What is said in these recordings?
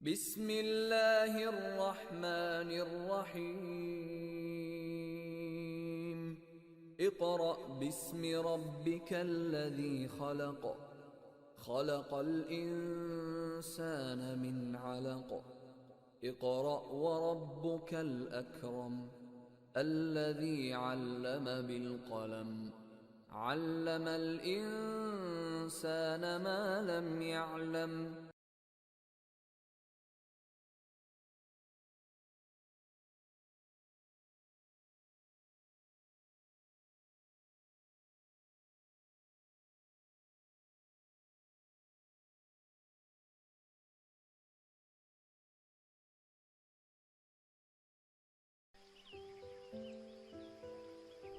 بسم الله الرحمن الرحيم اقرأ باسم ربك الذي خلق خلق الإنسان من علق اقرأ وربك الأكرم الذي علم بالقلم علم الإنسان ما لم يعلم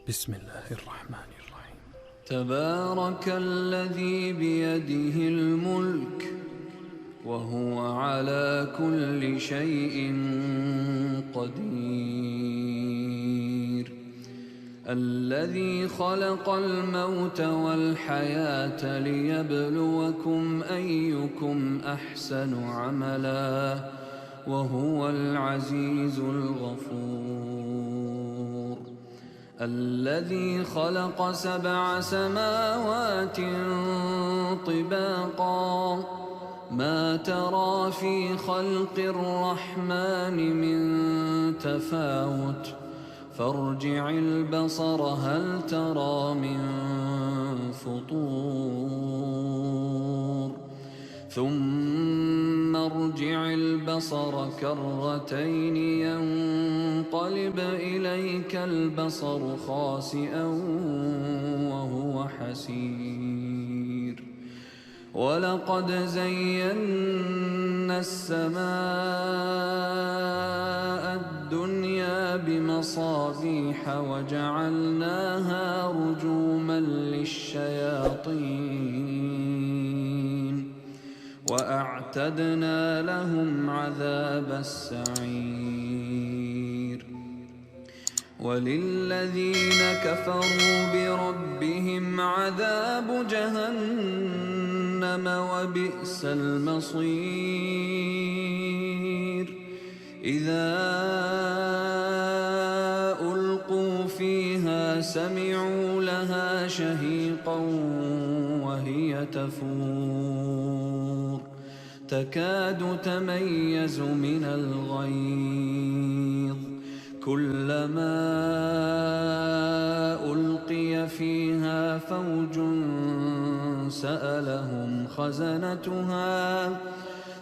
بسم الله الرحمن الرحيم. تبارك الذي بيده الملك وهو على كل شيء قدير الذي خلق الموت والحياة ليبلوكم أيكم أحسن عملا وهو العزيز الغفور الذي خلق 7 سماوات طباقا ما ترى في خلق الرحمن من تفاوت فارجع البصر هل ترى من فطور ثم ارجع البصر كرتين ينقلب إليك البصر خاسئا وهو حسير ولقد زينا السماء الدنيا بمصابيح وجعلناها رجوما للشياطين وأعتدنا لهم عذاب السعير وللذين كفروا بربهم عذاب جهنم وبئس المصير إذا ألقوا فيها سمعوا لها شهيقا وهي تفور تكاد تميز من الغيظ كلما ألقي فيها فوج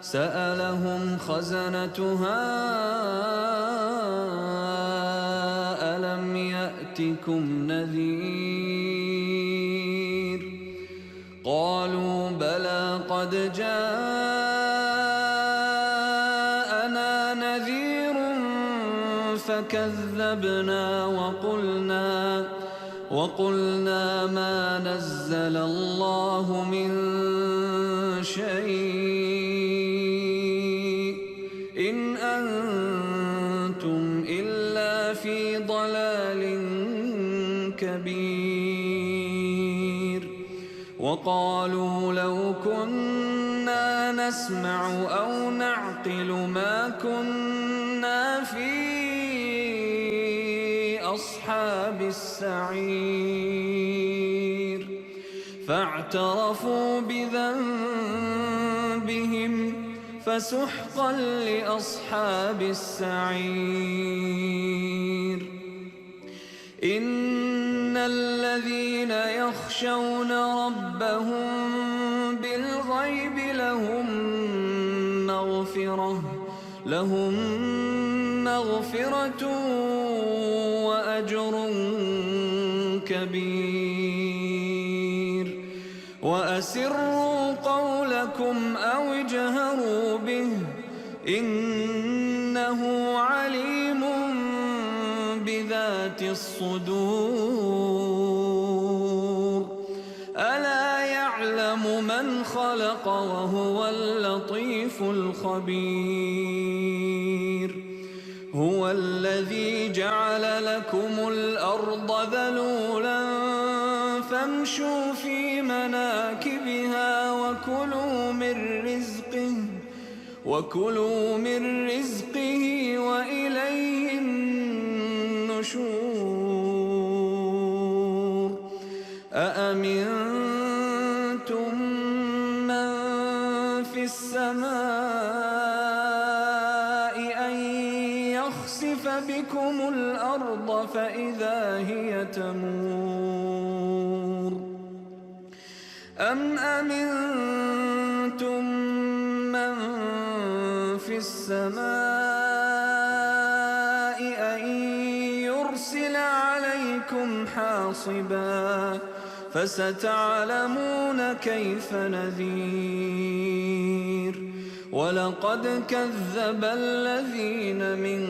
سألهم خزنتها ألم يأتكم نذير قالوا بلى قد جاءنا نذير فكذبنا وقلنا ما نزل الله من شيء إن أنتم إلا في ضلال كبير وقالوا لو كنا نسمع أو نعقل ما كنا في أصحاب السعير فاعترفوا بذنبهم فسحقا لأصحاب السعير إن الذين يخشون ربهم بالغيب لهم مغفرة وأجر كبير وأسروا قولكم أو اجهروا به إنه عليم بذات الصدور ألا يعلم من خلق وهو اللطيف الخبير هو الذي جعل لكم الأرض ذلولا فامشوا في مناكبها وكلوا من رزقه وكلوا من رزقه وإليه النشور أأمنتم من في السماء أن يخسف بكم الأرض فإذا هي تمور أم أمنتم من في السماء أن يرسل عليكم حاصبا فستعلمون كيف نذير ولقد كذب الذين من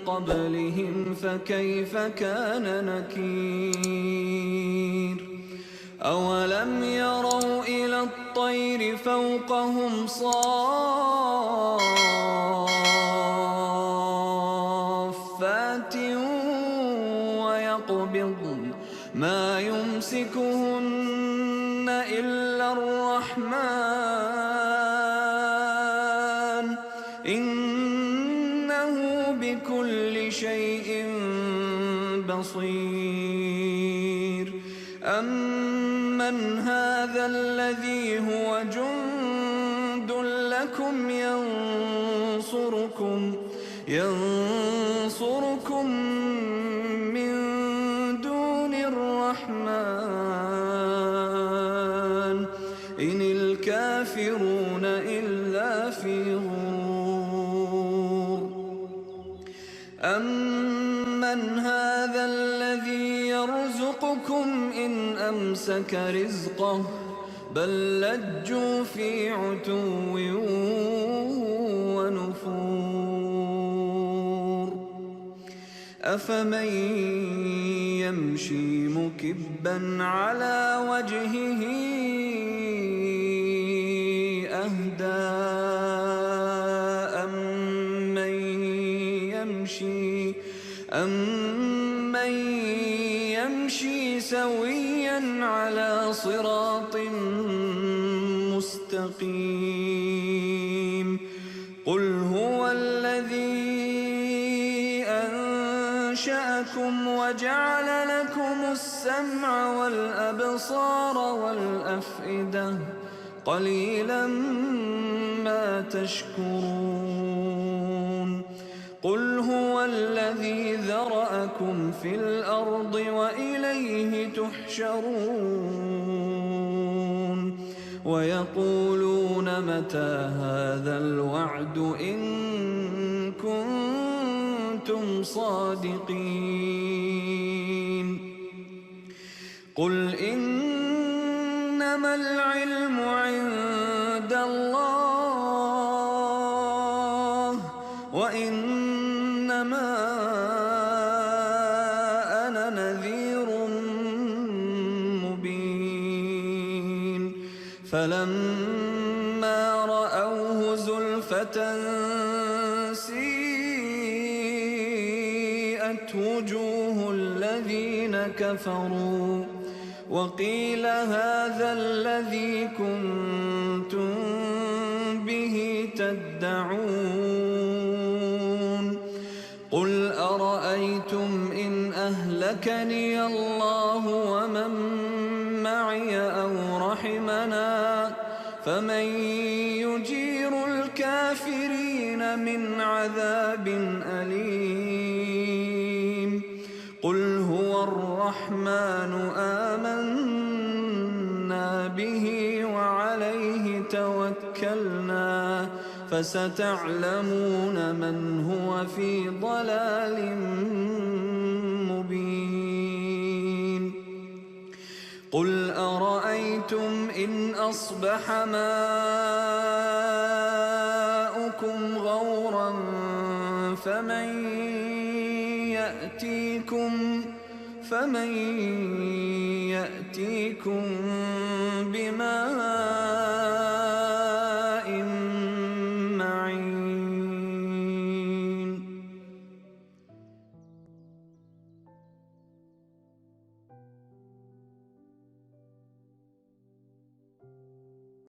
قبلهم فكيف كان نكير أولم يروا إلى الطير فوقهم صافات ويقبضن ما يمسكهن إلا الرحمن إنه بكل شيء بصير أمن هذا الذي هو جند لكم ينصركم من دون الرحمن إن الكافرون إلا في غرور أمن هذا الذي يرزقكم إن أمسك رزقه بل لجوا في عتو ونفور أفمن يمشي مكبا على وجهه أهدى أمن يمشي سويا على صراط مستقيم قل هو الذي أنشأكم وجعل لكم السمع والأبصار والأفئدة قليلا ما تشكرون قل هو الذي ذرأكم في الأرض وإليه تحشرون ويقولون متى هذا الوعد إن كنتم صادقين قل إنما العلم عند الله وإنما أنا نذير مبين فلما رأوه زلفة سيئت وجوه الذين كفروا وقيل هذا الذي كنتم به تدعون قل أرأيتم إن أهلكني الله ومن معي أو رحمنا فمن يجير الكافرين من عذاب أليم قل هو الرحمن آمنا به وعليه توكلنا فستعلمون من هو في ضلال مبين قل أرأيتم إن أصبح ماؤكم غورا فمن يأتيكم